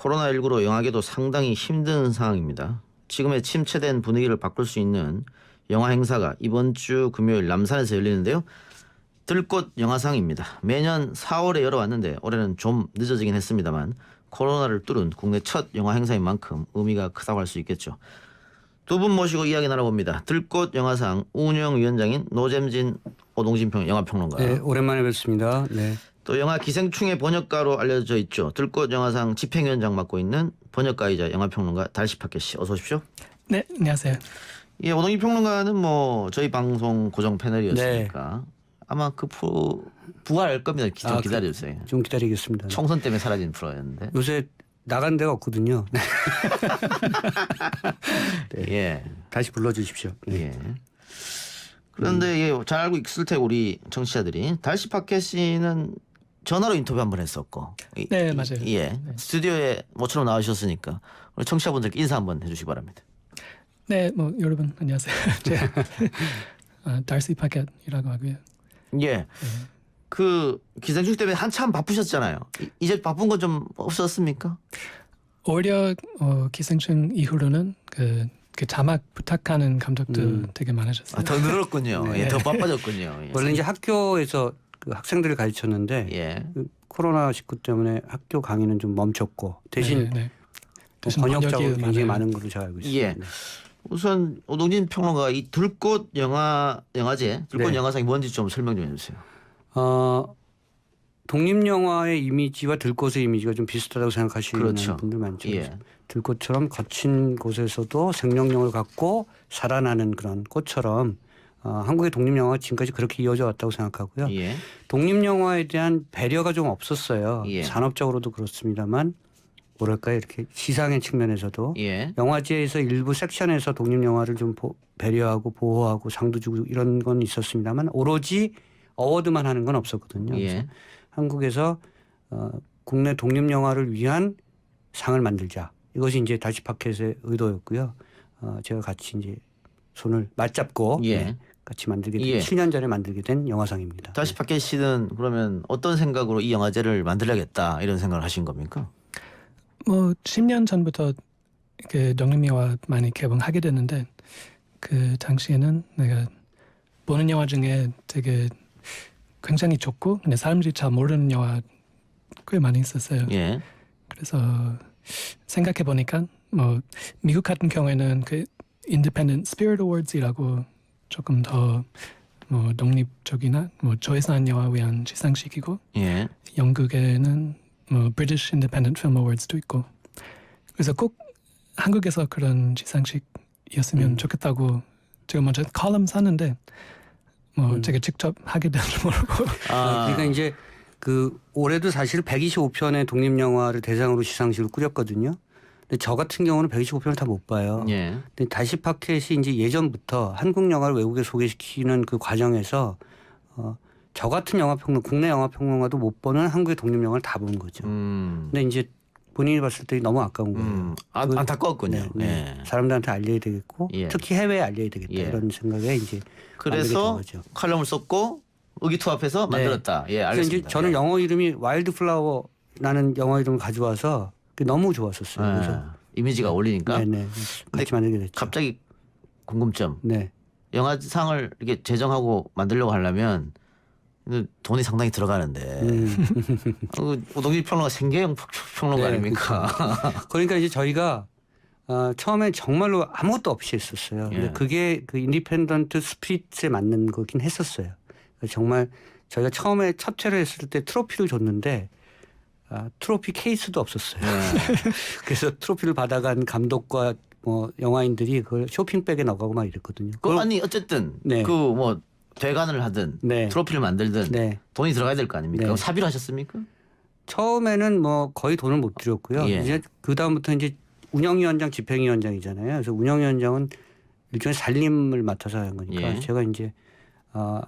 코로나19로 영화계도 상당히 힘든 상황입니다. 지금의 침체된 분위기를 바꿀 수 있는 영화 행사가 이번 주 금요일 남산에서 열리는데요. 들꽃 영화상입니다. 매년 4월에 열어왔는데 올해는 좀 늦어지긴 했습니다만 코로나를 뚫은 국내 첫 영화 행사인 만큼 의미가 크다고 할 수 있겠죠. 두 분 모시고 이야기 나눠봅니다. 들꽃 영화상 운영위원장인 노잼진 오동진 영화평론가. 네, 오랜만에 뵙습니다. 네. 또 영화 기생충의 번역가로 알려져 있죠. 들꽃 영화상 집행위원장 맡고 있는 번역가이자 영화평론가 달시파케 씨, 어서 오십시오. 네, 안녕하세요. 예, 오동진 평론가는 뭐 저희 방송 고정 패널이었으니까 네. 아마 그 부활할 겁니다. 좀 기다려주세요. 좀 기다리겠습니다. 총선 때문에 사라진 프로였는데 요새 나간 데가 없거든요. 네. 예, 다시 불러주십시오. 네. 예. 그런데 예, 잘 알고 있을 테고 우리 청취자들이 달시파케 씨는 전화로 인터뷰 한번 했었고. 네, 맞아요. 예, 네. 스튜디오에 모처럼 나오셨으니까 우리 청취자분들께 인사 한번 해주시기 바랍니다. 네, 뭐 여러분 안녕하세요. 제가 달시 파켓이라고 하고요. 예, 그 기생충 때문에 한참 바쁘셨잖아요. 이제 바쁜 건 좀 없었습니까? 오히려 기생충 이후로는 그 자막 부탁하는 감독도 되게 많아졌어요. 더 늘었군요. 네. 예, 더 바빠졌군요. 예. 원래 이제 학교에서 그 학생들을 가르쳤는데 예. 그 코로나19 때문에 학교 강의는 좀 멈췄고 대신 네. 대신 번역 작업이 번역이 굉장히 많아요. 많은 걸로 제가 알고 있습니다. 예. 네. 우선 오동진 평론가 이 들꽃 영화제, 들꽃 네. 영화상이 뭔지 좀 설명 좀 해주세요. 독립영화의 이미지와 들꽃의 이미지가 좀 비슷하다고 생각하시는 그렇죠. 분들 많죠. 예. 들꽃처럼 거친 곳에서도 생명력을 갖고 살아나는 그런 꽃처럼 한국의 독립영화가 지금까지 그렇게 이어져 왔다고 생각하고요. 예. 독립영화에 대한 배려가 좀 없었어요. 예. 산업적으로도 그렇습니다만 뭐랄까요, 이렇게 시상의 측면에서도 예. 영화제에서 일부 섹션에서 독립영화를 좀 배려하고 보호하고 상도 주고 이런 건 있었습니다만 오로지 어워드만 하는 건 없었거든요. 예. 그래서 한국에서 국내 독립영화를 위한 상을 만들자. 이것이 이제 달시파켓의 의도였고요. 제가 같이 이제 손을 맞잡고 예. 네, 같이 만들게 된 예. 7년 전에 만들게 된 영화상입니다. 달시파케 씨는 그러면 어떤 생각으로 이 영화제를 만들어야겠다 이런 생각을 하신 겁니까? 뭐 10년 전부터 그 독립영화 많이 개봉하게 됐는데 그 당시에는 내가 보는 영화 중에 되게 굉장히 좋고 근데 사람들이 잘 모르는 영화 꽤 많이 있었어요. 예. 그래서 생각해 보니까 뭐 미국 같은 경우에는 그 Independent Spirit Awards이라고 조금 더 뭐 독립적이나 뭐 조회수한 영화 위한 시상식이고 예. 영국에는 뭐 British Independent Film Awards도 있고 그래서 꼭 한국에서 그런 시상식이었으면 좋겠다고 제가 먼저 컬럼 샀는데 뭐 제가 직접 하게 될 줄 모르고 그러니까 이제 그 올해도 사실 125편의 독립영화를 대상으로 시상식을 꾸렸거든요. 근데 저 같은 경우는 125편을 다 못 봐요. 예. 근데 달시파켓이 이제 예전부터 한국 영화를 외국에 소개시키는 그 과정에서 저 같은 국내 영화평론가도 못 보는 한국의 독립영화를 다 본 거죠. 근데 이제 본인이 봤을 때 너무 아까운 거예요. 안타까웠군요. 네. 예. 사람들한테 알려야 되겠고 예. 특히 해외에 알려야 되겠다 예. 이런 생각에 이제 그래서 만들게 된 거죠. 칼럼을 썼고 의기투합해서 만들었다. 예, 그래서 알겠습니다. 이제 저는 영어 이름이 와일드 플라워라는 영어 이름을 가져와서 너무 좋았었어요. 예. 그래서 이미지가 어울리니까. 네네 같이 만들게 됐죠. 갑자기 궁금점. 네. 영화상을 이렇게 제정하고 만들려고 하려면 돈이 상당히 들어가는데 오동진 평론가 생계형 평론가 네, 아닙니까? 그러니까 이제 저희가 처음에 정말로 아무것도 없이 했었어요. 근데 예. 그게 그 인디펜던트 스피릿에 맞는 거긴 했었어요. 정말 저희가 처음에 첫 회를 했을 때 트로피를 줬는데 트로피 케이스도 없었어요. 예. 그래서 트로피를 받아간 감독과 뭐 영화인들이 그걸 쇼핑백에 넣어가고 막 이랬거든요. 아니 어쨌든 네. 그 뭐 대관을 하든 네. 트로피를 만들든 네. 돈이 들어가야 될 거 아닙니까? 네. 그럼 사비로 하셨습니까? 처음에는 뭐 거의 돈을 못 들였고요. 예. 이제 그 다음부터 이제 운영위원장, 집행위원장이잖아요. 그래서 운영위원장은 일종의 살림을 맡아서 하는 거니까 예. 제가 이제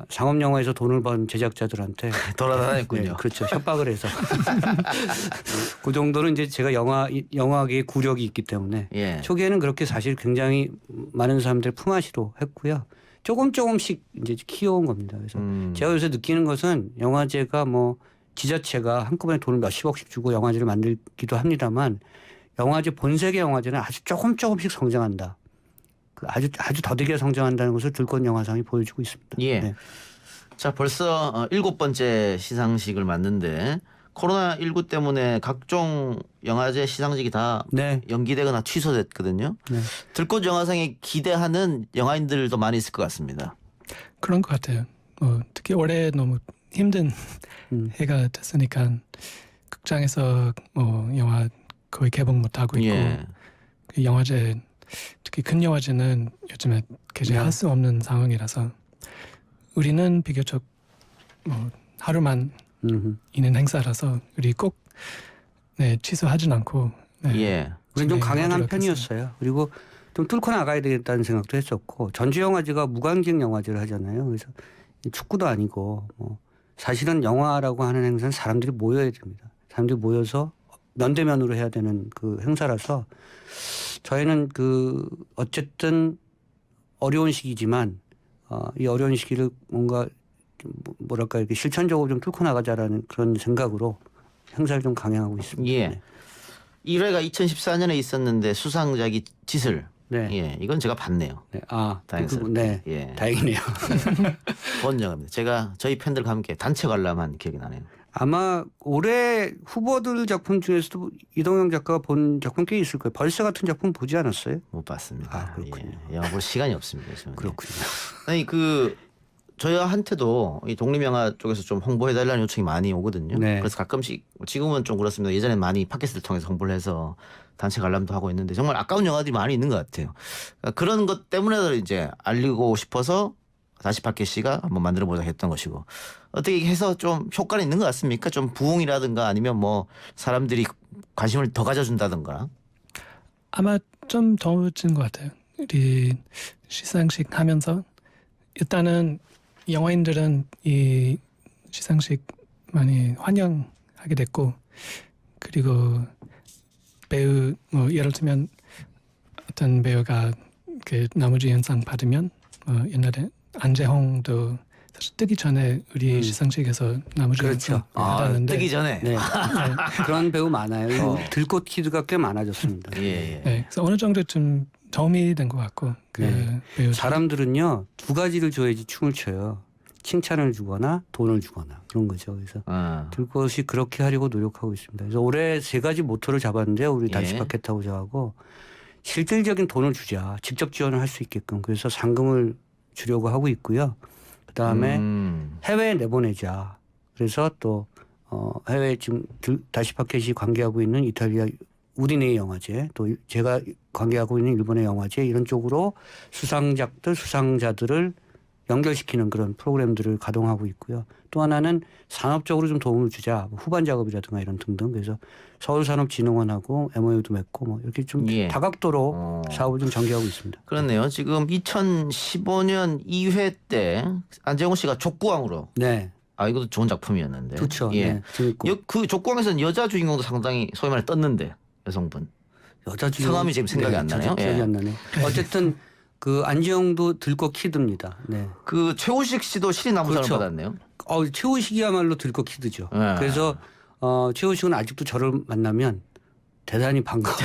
상업 영화에서 돈을 번 제작자들한테 돌아다녔군요. 네, 그렇죠. 협박을 해서 그 정도는 이제 제가 영화계의 구력이 있기 때문에 예. 초기에는 그렇게 사실 굉장히 많은 사람들 품앗이로 했고요. 조금씩 이제 키워온 겁니다. 그래서 제가 요새 느끼는 것은 영화제가 뭐 지자체가 한꺼번에 돈을 몇십억씩 주고 영화제를 만들기도 합니다만 영화제 본세계 영화제는 아주 조금씩 성장한다. 그 아주 더디게 성장한다는 것을 들꽃 영화상이 보여주고 있습니다. 예. 네. 자, 벌써 7번째 시상식을 맞는데 코로나19 때문에 각종 영화제 시상식이 다 네. 연기되거나 취소됐거든요. 네. 들꽃 영화상에 기대하는 영화인들도 많이 있을 것 같습니다. 그런 것 같아요. 특히 올해 너무 힘든 해가 됐으니까 극장에서 영화 거의 개봉 못 하고 있고 예. 그 영화제 특히 큰 영화제는 요즘에 개최할 수 없는 상황이라서 우리는 비교적 하루만 있는 행사라서 우리 꼭 취소하진 않고 예. 우리는 좀 진행하도록 강행한 하겠습니다. 편이었어요. 그리고 좀 뚫고 나가야 되겠다는 생각도 했었고 전주영화제가 무관객 영화제를 하잖아요. 그래서 축구도 아니고 사실은 영화라고 하는 행사는 사람들이 모여야 됩니다. 사람들이 모여서 면대면으로 해야 되는 그 행사라서 저희는 그 어쨌든 어려운 시기지만 이 어려운 시기를 뭔가 뭐랄까 이렇게 실천적으로 좀 뚫고 나가자라는 그런 생각으로 행사를 좀 강행하고 있습니다. 예. 네. 1회가 2014년에 있었는데 수상작이 지슬. 네. 예, 이건 제가 봤네요. 네. 다행스럽게. 네. 예. 다행이네요. 본 영화입니다. 제가 저희 팬들과 함께 단체 관람한 기억이 나네요. 아마 올해 후보들 작품 중에서도 이동영 작가가 본 작품 꽤 있을 거예요. 벌새 같은 작품 보지 않았어요? 못 봤습니다. 아, 그렇군요. 예. 영화 볼 시간이 없습니다. 저는. 그렇군요. 아니 저희한테도 이 독립영화 쪽에서 좀 홍보해달라는 요청이 많이 오거든요. 네. 그래서 가끔씩 지금은 좀 그렇습니다. 예전에 많이 팟캐스트를 통해서 홍보를 해서 단체 관람도 하고 있는데 정말 아까운 영화들이 많이 있는 것 같아요. 그러니까 그런 것 때문에 이제 알리고 싶어서 다시 팟캐스트가 한번 만들어보자 했던 것이고 어떻게 해서 좀 효과는 있는 것 같습니까? 좀 부흥이라든가 아니면 뭐 사람들이 관심을 더 가져준다든가. 아마 좀 더워진 것 같아요. 우리 시상식 하면서 일단은 영화인들은 이 시상식 많이 환영하게 됐고 그리고 배우 예를 들면 어떤 배우가 그 나무주연상 받으면 옛날에 안재홍도 사실 뜨기 전에 우리 시상식에서 나무주연상 그렇죠. 받았는데 뜨기 전에. 네. 그런 배우 많아요. 들꽃 키드가 꽤 많아졌습니다. 예. 네, 그래서 어느 정도 좀 도움이 된 것 같고 그 네. 배우 사람들은요 2가지를 줘야지 춤을 춰요. 칭찬을 주거나 돈을 주거나 그런 거죠. 그래서 들꽃이 그렇게 하려고 노력하고 있습니다. 그래서 올해 3가지 모토를 잡았는데요. 우리 단체 예. 팟캐스트하고 저하고 실질적인 돈을 주자. 직접 지원을 할 수 있게끔. 그래서 상금을 주려고 하고 있고요. 그다음에 해외에 내보내자. 그래서 또 해외에 지금 다시 팟캐스트이 관계하고 있는 이탈리아 우디네이 영화제 또 제가 관계하고 있는 일본의 영화제 이런 쪽으로 수상자들을 연결시키는 그런 프로그램들을 가동하고 있고요. 또 하나는 산업적으로 좀 도움을 주자. 후반 작업이라든가 이런 등등. 그래서 서울산업진흥원하고 MOU도 맺고 뭐 이렇게 좀 다각도로 사업을 좀 전개하고 있습니다. 그렇네요. 지금 2015년 2회 때 안재홍 씨가 족구왕으로. 네. 이것도 좋은 작품이었는데. 그렇죠. 예. 네. 재밌고. 그 족구왕에서는 여자 주인공도 상당히 소위 말해 떴는데 여성분. 여자 주인공. 성함이 지금 생각이 안 나네요. 기억이 예. 안 나네. 어쨌든 그 안지영도 들꽃 키드입니다. 네. 그 최우식 씨도 신인나무상을 그렇죠. 받았네요. 최우식이야말로 들꽃 키드죠. 네. 그래서 최우식은 아직도 저를 만나면 대단히 반가워.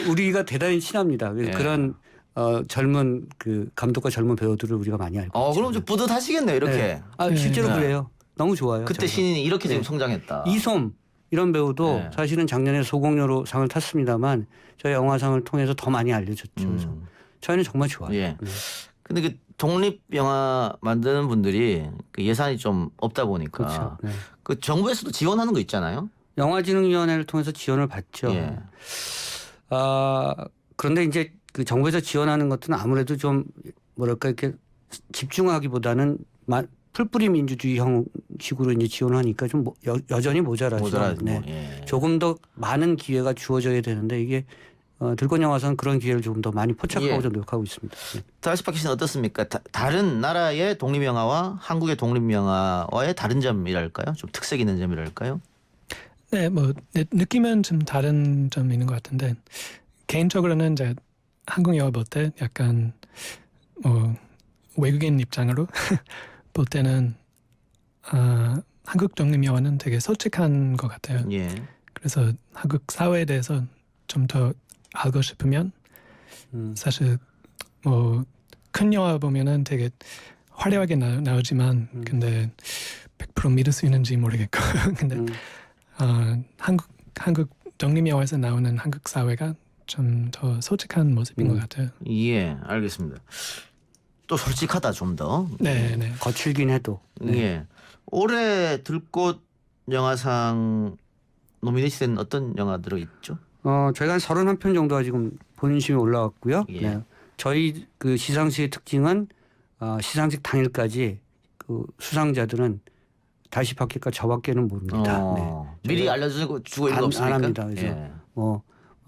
우리가 대단히 친합니다. 그래서 예. 그런 젊은 그 감독과 젊은 배우들을 우리가 많이 알고 있죠. 그럼 좀 뿌듯하시겠네요. 이렇게. 네. 실제로 네. 그래요. 너무 좋아요. 그때 저희가. 신인이 이렇게 지금 성장했다. 이솜 이런 배우도 네. 사실은 작년에 소공료로 상을 탔습니다만 저희 영화상을 통해서 더 많이 알려졌죠. 그래서 저희는 정말 좋아요. 예. 네. 근데 그 독립 영화 만드는 분들이 그 예산이 좀 없다 보니까 그렇죠. 네. 그 정부에서도 지원하는 거 있잖아요. 영화진흥위원회를 통해서 지원을 받죠. 예. 그런데 이제 그 정부에서 지원하는 것들은 아무래도 좀 뭐랄까 이렇게 집중하기보다는 풀뿌리 민주주의 형식으로 이제 지원하니까 좀 여전히 모자라죠. 네. 예. 조금 더 많은 기회가 주어져야 되는데 이게 들꽃 영화상 그런 기회를 조금 더 많이 포착하고 예. 노력하고 있습니다. 네. 다시 박희씨는 어떻습니까? 다른 나라의 독립영화와 한국의 독립영화와의 다른 점이랄까요? 좀 특색 있는 점이랄까요? 네, 뭐 느낌은 좀 다른 점이 있는 것 같은데 개인적으로는 이제 한국 영화 볼 때 약간 뭐 외국인 입장으로 볼 때는 한국 독립 영화는 되게 솔직한 것 같아요. 예. 그래서 한국 사회에 대해서 좀 더 알고 싶으면 사실 뭐 큰 영화 보면은 되게 화려하게 나오지만 근데 100% 믿을 수 있는지 모르겠고 근데 한국 독립 영화에서 나오는 한국 사회가 좀 더 솔직한 모습인 것 같아요. 예, 알겠습니다. 또 솔직하다 좀 더. 네. 거칠긴 해도. 네. 예. 올해 들꽃 영화상 노미네이트된 어떤 영화들이 있죠? 저희가 한 31편 정도가 지금 본심이 올라왔고요. 예. 네. 저희 그 시상식의 특징은 시상식 당일까지 그 수상자들은 다시 받길까 저밖에는 모릅니다. 네. 미리 알려주고 주고 이런 거 없습니까? 안 합니다. 그래서 예. 뭐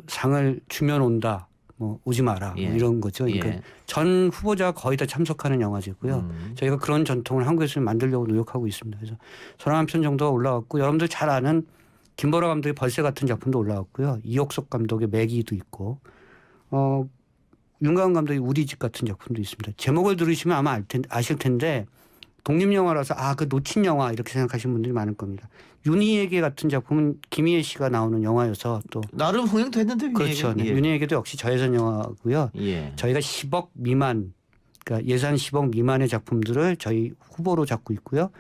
상을 주면 온다, 뭐 오지 마라 예. 뭐 이런 거죠. 그러니까 예. 전 후보자가 거의 다 참석하는 영화제고요. 저희가 그런 전통을 한국에서 만들려고 노력하고 있습니다. 그래서 31편 정도가 올라왔고 여러분들 잘 아는 김보라 감독의 벌새 같은 작품도 올라왔고요. 이옥석 감독의 매기도 있고 윤가은 감독의 우리 집 같은 작품도 있습니다. 제목을 들으시면 아마 아실 텐데 독립영화라서 그 놓친 영화 이렇게 생각하시는 분들이 많을 겁니다. 윤희에게 같은 작품은 김희애 씨가 나오는 영화여서 또 나름 흥행도 했는데 그렇죠. 네. 예. 윤희에게도 역시 저예산 영화고요. 예. 저희가 10억 미만 그러니까 예산 10억 미만의 작품들을 저희 후보로 잡고 있고요.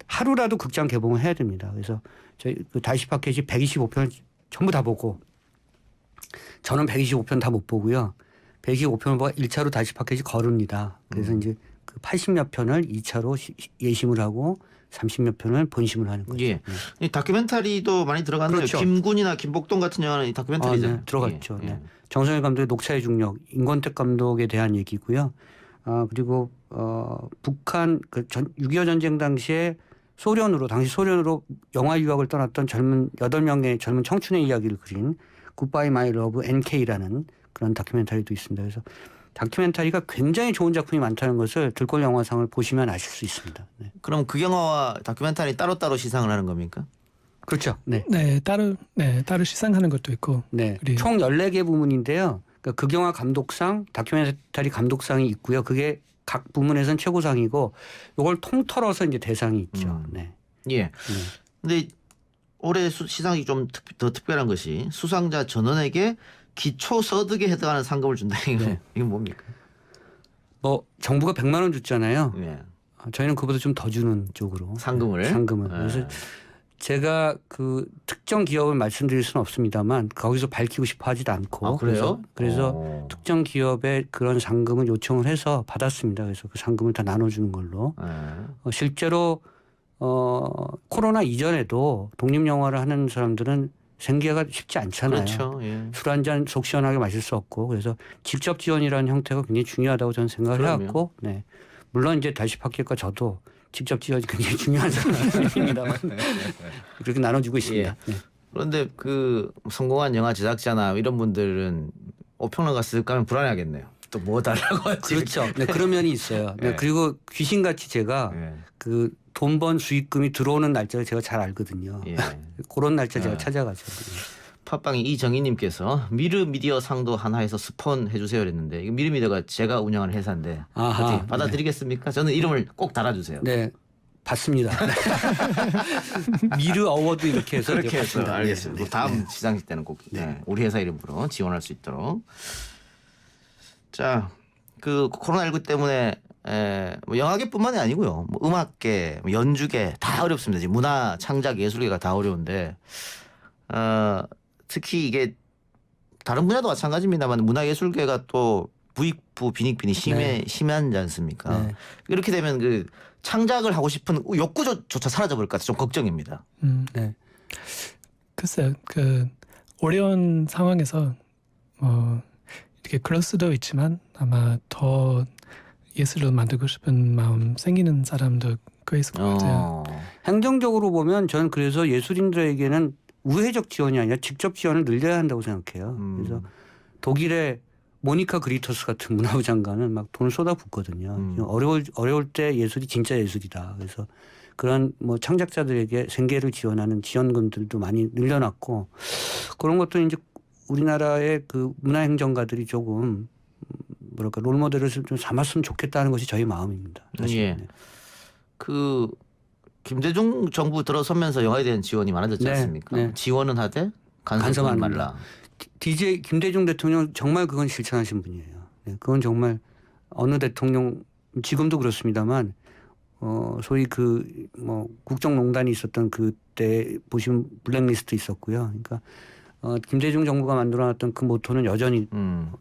하루라도 극장 개봉을 해야 됩니다. 그래서 저희 그 다시 파켓이 125편 전부 다 보고 저는 125편 다 못 보고요. 125편을 보고 1차로 다시 파켓이 거릅니다. 그래서 이제 그 80몇 편을 2차로 예심을 하고 30몇 편을 본심을 하는 거죠. 예. 이 다큐멘터리도 많이 들어갔는데 그렇죠. 김군이나 김복동 같은 영화는 이 다큐멘터리잖아요. 네, 들어갔죠. 예. 네. 정성일 감독의 녹차의 중력, 임권택 감독에 대한 얘기고요. 그리고 북한 6.25 전쟁 당시에 당시 소련으로 영화 유학을 떠났던 8명의 젊은 청춘의 이야기를 그린 굿바이 마이 러브 NK라는 그런 다큐멘터리도 있습니다. 그래서 다큐멘터리가 굉장히 좋은 작품이 많다는 것을 들꽃 영화상을 보시면 아실 수 있습니다. 네. 그럼 그 영화와 다큐멘터리 따로따로 시상을 하는 겁니까? 그렇죠. 네. 따로 시상하는 것도 있고. 네. 총 14개 부문인데요. 그러니까 극영화 감독상, 다큐멘터리 감독상이 있고요. 그게 각 부문에서는 최고상이고 이걸 통틀어서 이제 대상이 있죠. 네. 예. 근데 올해 시상이 좀 더 특별한 것이 수상자 전원에게 기초 소득에 해당하는 상금을 준다. 이건 뭡니까? 뭐 정부가 100만 원 줬잖아요. 예. 저희는 그보다 좀 더 주는 쪽으로 상금을. 예. 그래서 제가 그 특정 기업을 말씀드릴 수는 없습니다만 거기서 밝히고 싶어 하지도 않고 그래요? 그래서 특정 기업에 그런 상금을 요청을 해서 받았습니다. 그래서 그 상금을 다 나눠주는 걸로 실제로 코로나 이전에도 독립영화를 하는 사람들은 생계가 쉽지 않잖아요. 그렇죠. 예. 술 한 잔 속 시원하게 마실 수 없고 그래서 직접 지원이라는 형태가 굉장히 중요하다고 저는 생각을 해왔고 네. 물론 이제 다시 바뀔까 저도 직접 지원이 굉장히 중요한 사람입니다만 그렇게 나눠주고 있습니다. 예. 네. 그런데 그 성공한 영화 제작자나 이런 분들은 오평론가 쓸까 하면 불안해하겠네요. 또 뭐 달라고 할지. 그렇죠. 네, 그런 면이 있어요. 네. 그리고 귀신같이 제가 그 돈 번 수익금이 들어오는 날짜를 제가 잘 알거든요. 예. 그런 날짜 제가 찾아가죠. 팟빵이 이정희님께서 미르 미디어 상도 하나에서 스폰 해주세요 그랬는데 이거 미르 미디어가 제가 운영하는 회사인데 어떻게 받아들이겠습니까? 저는 이름을 꼭 달아주세요. 네, 받습니다. 미르 어워드 이렇게 해서 그렇게 해서 받습니다. 알겠습니다. 네. 다음 시상식 때는 꼭 우리 회사 이름으로 지원할 수 있도록. 자, 그 코로나19 때문에 뭐 영화계뿐만이 아니고요. 뭐 음악계, 뭐 연주계 다 어렵습니다. 지금 문화, 창작, 예술계가 다 어려운데 특히 이게 다른 분야도 마찬가지입니다만 문화예술계가 또 부익부 빈익빈이 심하지 않습니까? 네. 이렇게 되면 그 창작을 하고 싶은 욕구조차 사라져버릴 것 같아서 좀 걱정입니다. 네. 글쎄요. 그 어려운 상황에서 이렇게 그럴 수도 있지만 아마 더 예술을 만들고 싶은 마음 생기는 사람도 꽤 있을 것 같아요. 행정적으로 보면 저는 그래서 예술인들에게는 우회적 지원이 아니라 직접 지원을 늘려야 한다고 생각해요. 그래서 독일의 모니카 그리터스 같은 문화부 장관은 막 돈을 쏟아붓거든요. 어려울 때 예술이 진짜 예술이다. 그래서 그런 뭐 창작자들에게 생계를 지원하는 지원금들도 많이 늘려놨고 그런 것도 이제 우리나라의 그 문화행정가들이 조금 뭐랄까 롤모델을 좀 삼았으면 좋겠다는 것이 저희 마음입니다. 사실. 예. 그 김대중 정부 들어서면서 영화에 대한 지원이 많아졌지 네, 않습니까? 네. 지원은 하되 간섭은 간섭하는 말라. DJ 김대중 대통령 정말 그건 실천하신 분이에요. 네, 그건 정말 어느 대통령 지금도 그렇습니다만 소위 그 뭐 국정농단이 있었던 그때 보시면 블랙리스트 있었고요. 그러니까 김대중 정부가 만들어놨던 그 모토는 여전히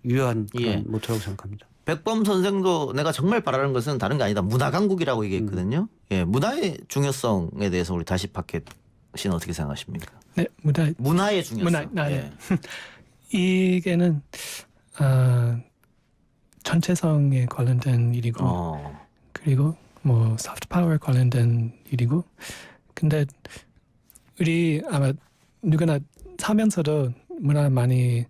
유효한 그런 예. 모토라고 생각합니다. 백범 선생도 내가 정말 바라는 것은 다른 게 아니다. 문화 강국이라고 얘기했거든요. 예, 문화의 중요성에 대해서 우리 다시 파켓 씨는 어떻게 생각하십니까? 네, 문화의 중요성. 네. 이게는 전체성에 관련된 일이고 그리고 뭐 소프트 파워에 관련된 일이고 근데 우리 아마 누구나 살면서도 문화 많이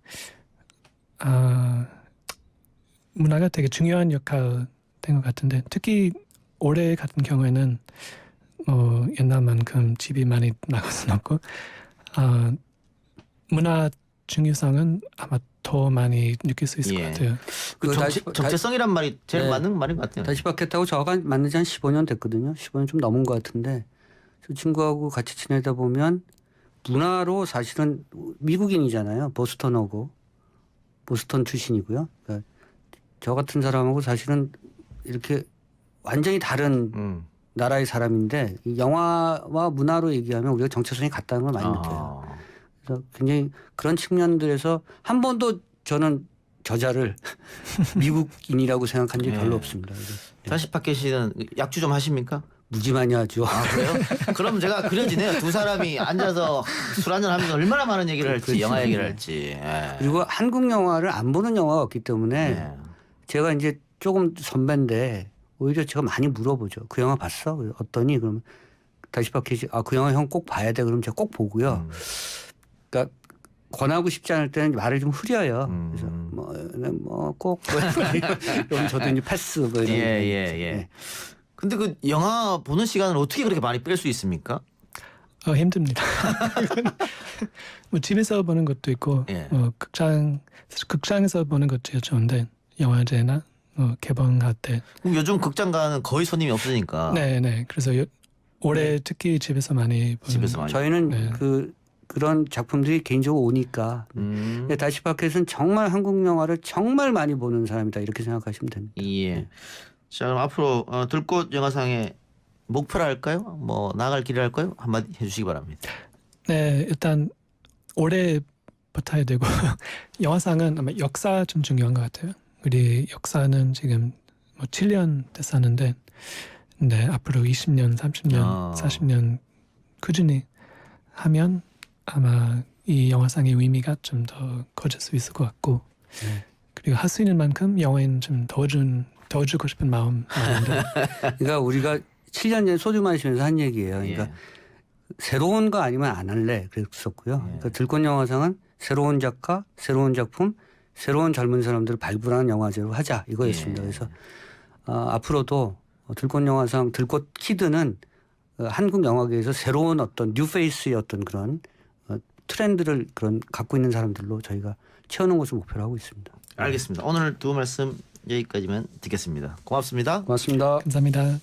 문화가 되게 중요한 역할 된 것 같은데 특히 올해 같은 경우에는 뭐 옛날만큼 집이 많이 나갈 수는 없고 문화 중요성은 아마 더 많이 느낄 수 있을 것 같아요. 그 정체성이란 말이 제일 네. 맞는 말인 것 같아요. 다시 바뀌었다고 저가 만난 지 한 15년 됐거든요. 15년 좀 넘은 것 같은데 저 친구하고 같이 지내다 보면 문화로 사실은 미국인이잖아요. 보스턴 출신이고요. 그러니까 저 같은 사람하고 사실은 이렇게 완전히 다른 나라의 사람인데 이 영화와 문화로 얘기하면 우리가 정체성이 같다는 걸 많이 느껴요. 그래서 굉장히 그런 측면들에서 한 번도 저는 저자를 미국인이라고 생각한 적이 별로 없습니다. 다시 파켓 씨는 약주 좀 하십니까? 무지 많이 하죠. 그래요? 그럼 제가 그려지네요. 두 사람이 앉아서 술 한잔 하면서 얼마나 많은 얘기를 할지, 그렇죠. 영화 얘기를 할지. 예. 그리고 한국 영화를 안 보는 영화가 없기 때문에 제가 이제 조금 선배인데 오히려 제가 많이 물어보죠. 그 영화 봤어? 어떠니? 그러면 다시 바뀌지. 그 영화 형 꼭 봐야 돼. 그럼 제가 꼭 보고요. 그러니까 권하고 싶지 않을 때는 말을 좀 흐려요. 그래서 꼭 그럼 저도 이제 패스 뭐 이런. 예. 근데 그 영화 보는 시간을 어떻게 그렇게 많이 뺄 수 있습니까? 힘듭니다. 뭐 집에서 보는 것도 있고 극장에서 보는 것도 좋은데 영화제나 개봉할 때. 그럼 요즘 극장 가는 거의 손님이 없으니까. 네. 그래서 올해 특히 집에서 많이 보는. 집에서 많이. 저희는 그런 작품들이 개인적으로 오니까. 근데 다시 파켓은 정말 한국 영화를 정말 많이 보는 사람이다 이렇게 생각하시면 됩니다. 예. 자 그럼 앞으로 들꽃 영화상의 목표랄까요? 뭐 나아갈 길이랄까요? 한마디 해주시기 바랍니다. 네, 일단 올해부터 해야 되고 영화상은 아마 역사 좀 중요한 것 같아요. 우리 역사는 지금 뭐 7년 됐었는데, 근데 앞으로 20년, 30년, 40년 꾸준히 하면 아마 이 영화상의 의미가 좀 더 커질 수 있을 것 같고, 그리고 할 수 있는 만큼 영화에는 좀 더 주고 싶은 마음인데. 그러니까 우리가 7년 전에 소주 마시면서 한 얘기예요. 그러니까 새로운 거 아니면 안 할래 그랬었고요. 그러니까 들꽃 영화상은 새로운 작가, 새로운 작품, 새로운 젊은 사람들을 발굴하는 영화제로 하자 이거였습니다. 그래서 앞으로도 들꽃 영화상, 들꽃 키드는 한국 영화계에서 새로운 어떤 뉴페이스의 어떤 그런 트렌드를 그런 갖고 있는 사람들로 저희가 채우는 것을 목표로 하고 있습니다. 알겠습니다. 오늘 두 말씀 여기까지만 듣겠습니다. 고맙습니다. 고맙습니다. 감사합니다.